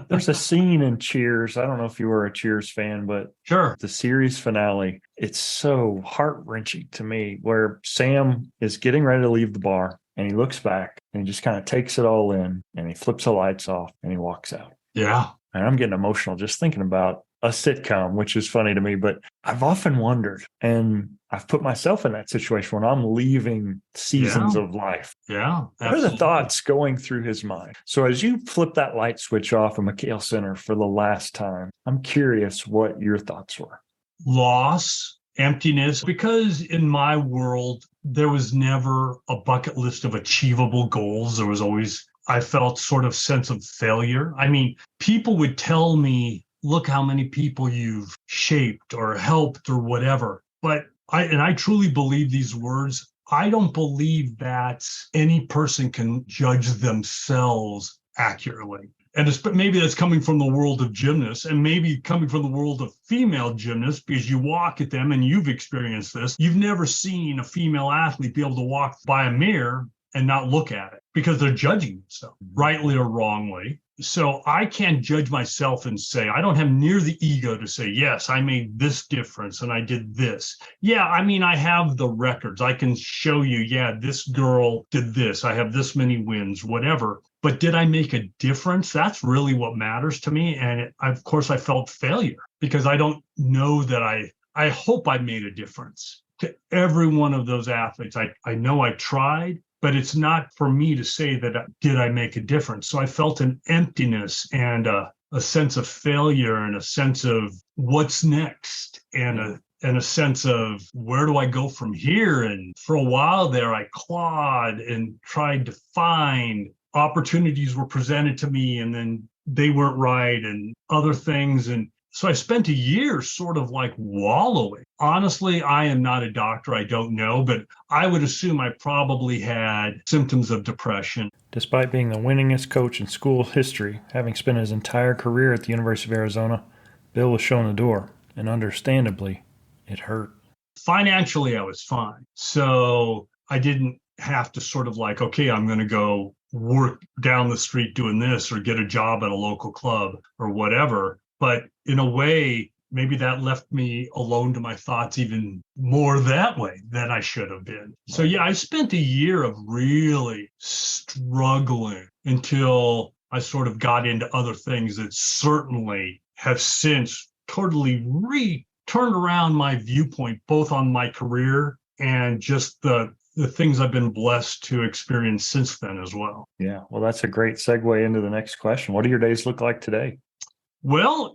There's a scene in Cheers. I don't know if you were a Cheers fan, but Sure. the series finale, it's so heart-wrenching to me, where Sam is getting ready to leave the bar and he looks back and he just kind of takes it all in and he flips the lights off and he walks out. Yeah. And I'm getting emotional just thinking about a sitcom, which is funny to me, but I've often wondered, and I've put myself in that situation when I'm leaving seasons of life. Yeah. What are the thoughts going through his mind? So as you flip that light switch off at McHale Center for the last time, I'm curious what your thoughts were. Loss, emptiness, because in my world, there was never a bucket list of achievable goals. There was always, I felt, sort of sense of failure. I mean, people would tell me, look how many people you've shaped or helped or whatever. But I truly believe these words. I don't believe that any person can judge themselves accurately. And maybe that's coming from the world of gymnasts, and maybe coming from the world of female gymnasts, because you walk at them and you've experienced this. You've never seen a female athlete be able to walk by a mirror and not look at it, because they're judging themselves, rightly or wrongly. So I can't judge myself and say, I don't have near the ego to say, yes, I made this difference and I did this. Yeah, I mean, I have the records. I can show you, yeah, this girl did this. I have this many wins, whatever. But did I make a difference? That's really what matters to me. And of course, I felt failure, because I don't know that I hope I made a difference to every one of those athletes. I know I tried, but it's not for me to say that did I make a difference. So I felt an emptiness and a sense of failure and a sense of what's next and a sense of where do I go from here? And for a while there, I clawed and tried to find opportunities were presented to me, and then they weren't right, and other things. And so I spent a year sort of like wallowing. Honestly, I am not a doctor. I don't know, but I would assume I probably had symptoms of depression. Despite being the winningest coach in school history, having spent his entire career at the University of Arizona, Bill was shown the door, and understandably, it hurt. Financially, I was fine. So I didn't have to sort of like, okay, I'm going to go work down the street doing this or get a job at a local club or whatever. But in a way, maybe that left me alone to my thoughts even more that way than I should have been. So yeah, I spent a year of really struggling until I sort of got into other things that certainly have since totally turned around my viewpoint, both on my career and just the things I've been blessed to experience since then as well. Yeah, well, that's a great segue into the next question. What do your days look like today? Well,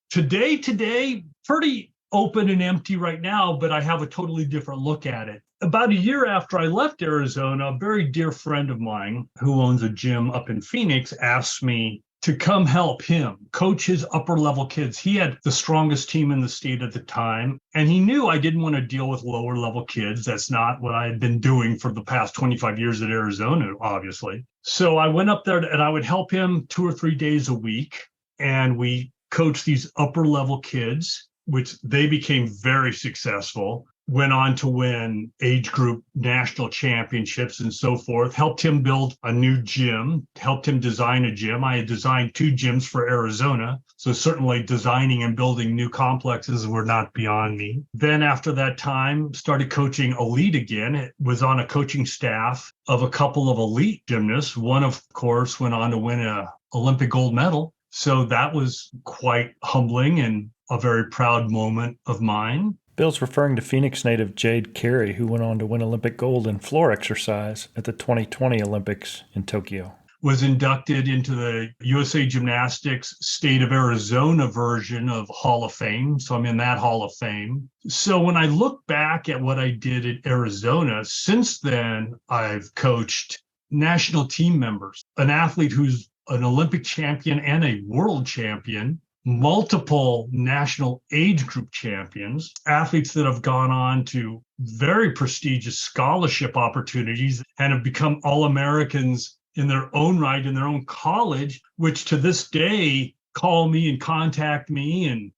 today, pretty open and empty right now, but I have a totally different look at it. About a year after I left Arizona, a very dear friend of mine who owns a gym up in Phoenix asked me to come help him coach his upper level kids. He had the strongest team in the state at the time, and he knew I didn't want to deal with lower level kids. That's not what I had been doing for the past 25 years at Arizona, obviously. So I went up there and I would help him 2 or 3 days a week. And we coached these upper level kids, which they became very successful. went on to win age group national championships and so forth, helped him build a new gym, helped him design a gym. I had designed 2 gyms for Arizona. So certainly designing and building new complexes were not beyond me. Then after that time, started coaching elite again. It was on a coaching staff of a couple of elite gymnasts. One, of course, went on to win an Olympic gold medal. So that was quite humbling and a very proud moment of mine. Bill's referring to Phoenix native Jade Carey, who went on to win Olympic gold in floor exercise at the 2020 Olympics in Tokyo. Was inducted into the USA Gymnastics state of Arizona version of Hall of Fame. So I'm in that Hall of Fame. So when I look back at what I did at Arizona, since then, I've coached national team members, an athlete who's an Olympic champion and a world champion, multiple national age group champions, athletes that have gone on to very prestigious scholarship opportunities and have become All-Americans in their own right, in their own college, which to this day call me and contact me. And,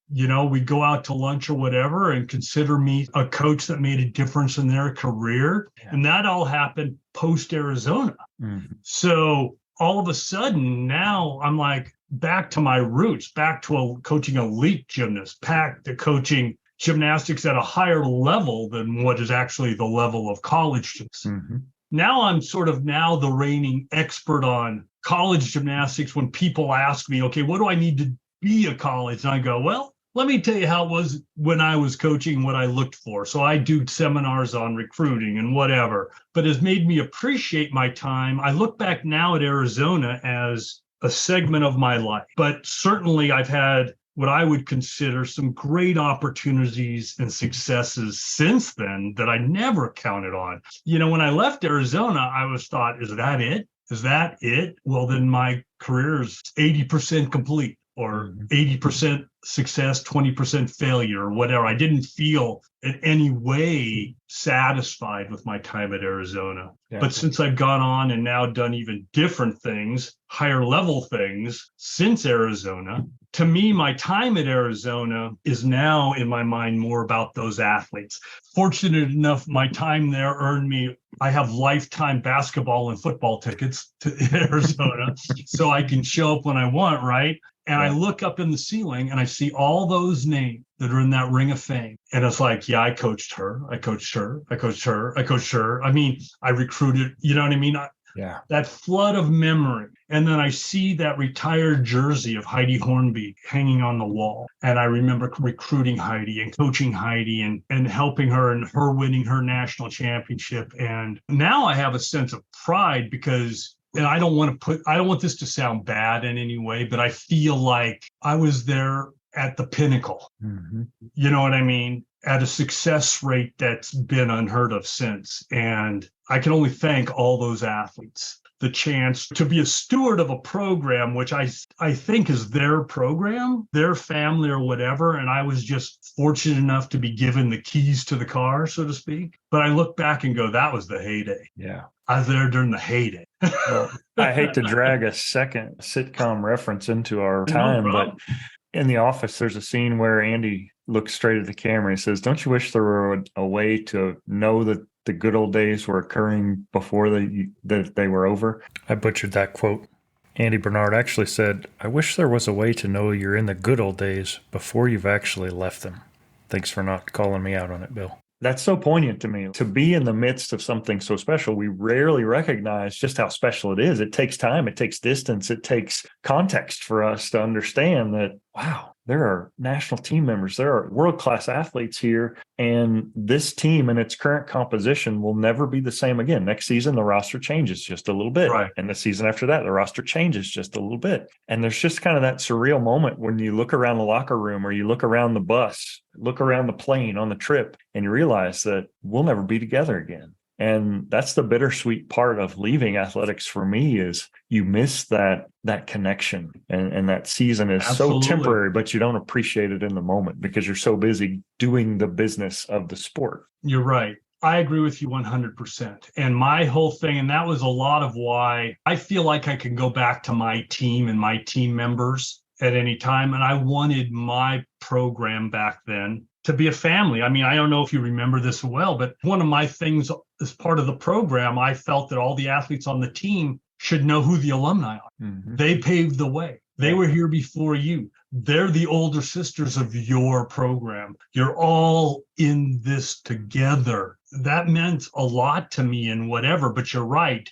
we go out to lunch or whatever and consider me a coach that made a difference in their career. Yeah. And that all happened post Arizona. Mm-hmm. So all of a sudden now I'm like back to my roots, back to coaching elite gymnasts, back to coaching gymnastics at a higher level than what is actually the level of college gymnastics. Mm-hmm. Now I'm sort of the reigning expert on college gymnastics. When people ask me, okay, what do I need to be a college? And I go, well, let me tell you how it was when I was coaching, what I looked for. So I do seminars on recruiting and whatever, but it's made me appreciate my time. I look back now at Arizona as a segment of my life, but certainly I've had what I would consider some great opportunities and successes since then that I never counted on. When I left Arizona, I was thought, is that it? Is that it? Well, then my career is 80% complete or 80% success, 20% failure or whatever. I didn't feel in any way satisfied with my time at Arizona. Yeah. But since I've gone on and now done even different things, higher level things since Arizona, to me, my time at Arizona is now in my mind more about those athletes. Fortunate enough, my time there earned me, I have lifetime basketball and football tickets to Arizona, so I can show up when I want, right? And I look up in the ceiling and I see all those names that are in that ring of fame. And it's like, yeah, I coached her. I coached her. I coached her. I coached her. I mean, I recruited, you know what I mean? That flood of memory. And then I see that retired jersey of Heidi Hornby hanging on the wall. And I remember recruiting Heidi and coaching Heidi and helping her and her winning her national championship. And now I have a sense of pride because, and I don't want this to sound bad in any way, but I feel like I was there at the pinnacle. Mm-hmm. You know what I mean? At a success rate that's been unheard of since. And I can only thank all those athletes. The chance to be a steward of a program, which I think is their program, their family or whatever. And I was just fortunate enough to be given the keys to the car, so to speak. But I look back and go, that was the heyday. Yeah. I was there during the heyday. Well, I hate to drag a second sitcom reference into our time, but in The Office, there's a scene where Andy looks straight at the camera and says, don't you wish there were a way to know that the good old days were occurring before they were over? I butchered that quote. Andy Bernard actually said, I wish there was a way to know you're in the good old days before you've actually left them. Thanks for not calling me out on it, Bill. That's so poignant to me. To be in the midst of something so special, we rarely recognize just how special it is. It takes time, it takes distance, it takes context for us to understand that, wow, there are national team members, there are world-class athletes here, and this team in its current composition will never be the same again. Next season, the roster changes just a little bit. Right. And the season after that, the roster changes just a little bit. And there's just kind of that surreal moment when you look around the locker room or you look around the bus, look around the plane on the trip, and you realize that we'll never be together again. And that's the bittersweet part of leaving athletics for me is you miss that connection and that season is Absolutely. So temporary, but you don't appreciate it in the moment because you're so busy doing the business of the sport. You're right. I agree with you 100%. And my whole thing, and that was a lot of why I feel like I can go back to my team and my team members at any time. And I wanted my program back then to be a family. I mean, I don't know if you remember this well, but one of my things as part of the program, I felt that all the athletes on the team should know who the alumni are. Mm-hmm. They paved the way. They were here before you. They're the older sisters of your program. You're all in this together. That meant a lot to me and whatever, but you're right.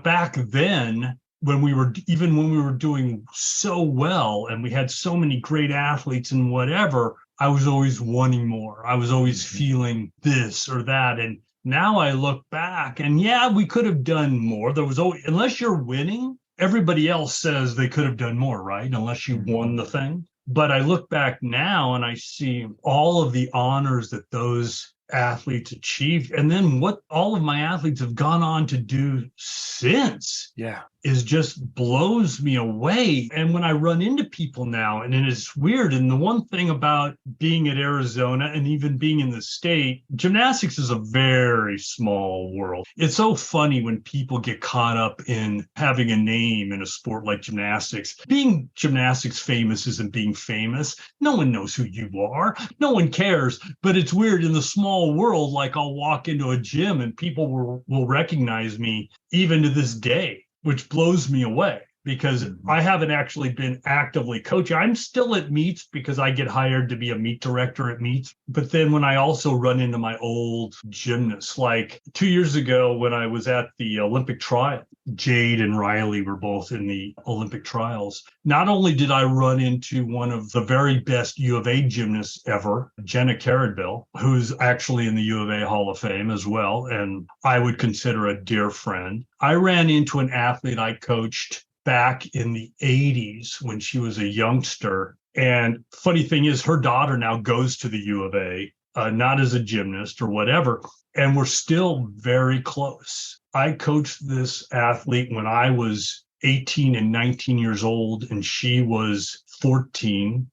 Back then, when we were doing so well and we had so many great athletes and whatever, I was always wanting more. I was always feeling this or that. And now I look back and yeah, we could have done more. There was always, unless you're winning, everybody else says they could have done more, right? Unless you won the thing. But I look back now and I see all of the honors that those athletes achieved, and then what all of my athletes have gone on to do since. Yeah. Is just blows me away. And when I run into people now, and it's weird. And the one thing about being at Arizona and even being in the state, gymnastics is a very small world. It's so funny when people get caught up in having a name in a sport like gymnastics. Being gymnastics famous isn't being famous. No one knows who you are. No one cares. But it's weird in the small world, like I'll walk into a gym and people will recognize me even to this day, which blows me away because I haven't actually been actively coaching. I'm still at meets because I get hired to be a meet director at meets. But then when I also run into my old gymnasts, like 2 years ago when I was at the Olympic trial, Jade and Riley were both in the Olympic trials. Not only did I run into one of the very best U of A gymnasts ever, Jenna Carradville, who's actually in the U of A Hall of Fame as well, and I would consider a dear friend. I ran into an athlete I coached back in the 80s when she was a youngster. And funny thing is, her daughter now goes to the U of A, not as a gymnast or whatever, and we're still very close. I coached this athlete when I was 18 and 19 years old, and she was 12.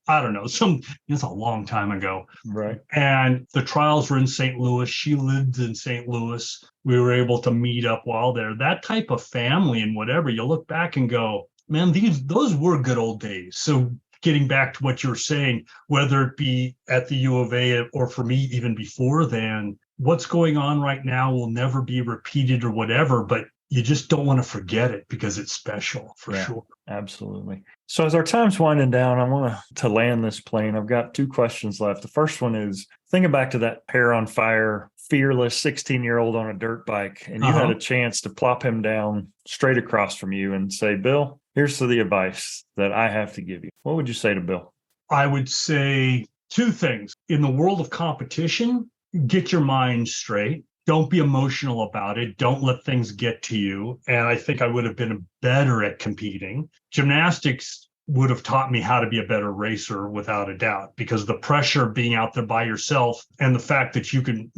I don't know. It's a long time ago. Right. And the trials were in St. Louis. She lived in St. Louis. We were able to meet up while there. That type of family and whatever, you look back and go, man, those were good old days. So getting back to what you're saying, whether it be at the U of A or for me even before then, what's going on right now will never be repeated or whatever, but you just don't want to forget it because it's special for sure. Absolutely. So as our time's winding down, I want to land this plane. I've got 2 questions left. The first one is thinking back to that hair on fire, fearless 16-year-old on a dirt bike, and you had a chance to plop him down straight across from you and say, Bill, here's the advice that I have to give you. What would you say to Bill? I would say 2 things. In the world of competition, get your mind straight. Don't be emotional about it. Don't let things get to you. And I think I would have been better at competing. Gymnastics would have taught me how to be a better racer without a doubt, because the pressure of being out there by yourself and the fact that you can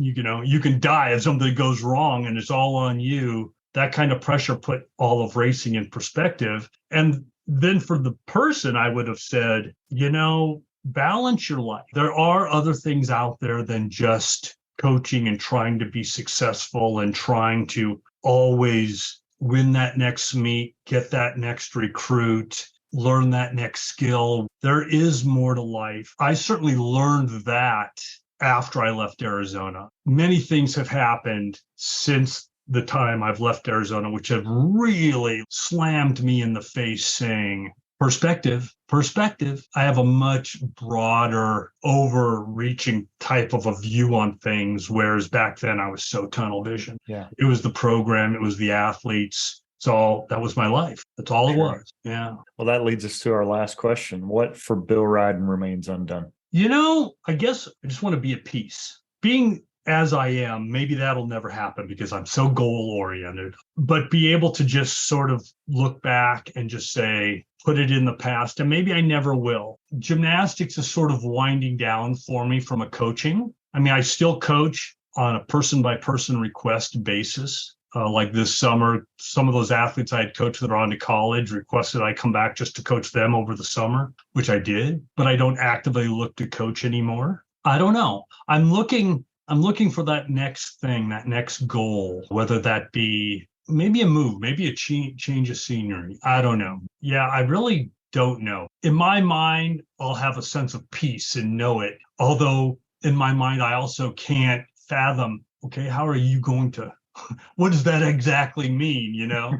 die if something goes wrong and it's all on you, that kind of pressure put all of racing in perspective. And then for the person, I would have said, balance your life. There are other things out there than just coaching and trying to be successful and trying to always win that next meet, get that next recruit, learn that next skill. There is more to life. I certainly learned that after I left Arizona. Many things have happened since the time I've left Arizona, which have really slammed me in the face saying, perspective. I have a much broader, overreaching type of a view on things, whereas back then I was so tunnel vision. Yeah. It was the program, it was the athletes. That was my life. That's all it was. Yeah. Well, that leads us to our last question. What for Bill Ryden remains undone? I guess I just want to be at peace. Being as I am, maybe that'll never happen because I'm so goal oriented, but be able to just sort of look back and just say, put it in the past, and maybe I never will. Gymnastics is sort of winding down for me from a coaching. I mean, I still coach on a person by person request basis. Like this summer, some of those athletes I had coached that are on to college requested I come back just to coach them over the summer, which I did, but I don't actively look to coach anymore. I don't know. I'm looking for that next thing, that next goal, whether that be maybe a move, maybe a change of scenery. I don't know. Yeah, I really don't know. In my mind, I'll have a sense of peace and know it. Although in my mind, I also can't fathom, okay, how are you going to, what does that exactly mean, you know?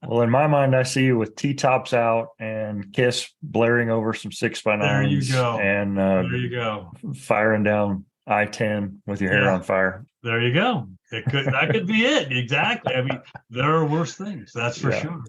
Well, in my mind, I see you with T-tops out and Kiss blaring over some 6x9s. There you go. And There you go. firing down I-10 with your hair on fire. There you go. That could be it. Exactly. I mean, there are worse things. That's for sure.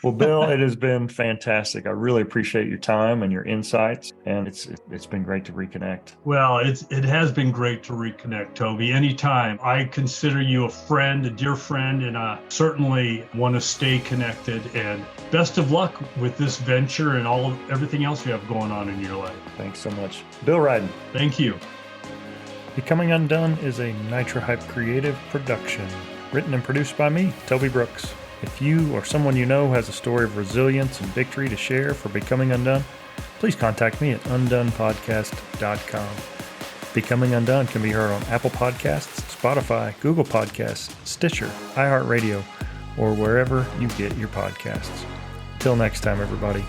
Well, Bill, it has been fantastic. I really appreciate your time and your insights, and it's been great to reconnect. Well, it has been great to reconnect, Toby. Anytime. I consider you a friend, a dear friend, and I certainly want to stay connected. And best of luck with this venture and everything else you have going on in your life. Thanks so much. Bill Ryden. Thank you. Becoming Undone is a Nitro Hype creative production, written and produced by me, Toby Brooks. If you or someone you know has a story of resilience and victory to share for Becoming Undone, please contact me at undonepodcast.com. Becoming Undone can be heard on Apple Podcasts, Spotify, Google Podcasts, Stitcher, iHeartRadio, or wherever you get your podcasts. Till next time, everybody,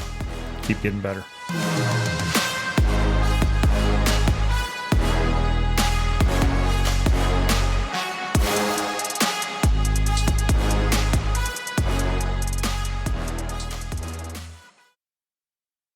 keep getting better.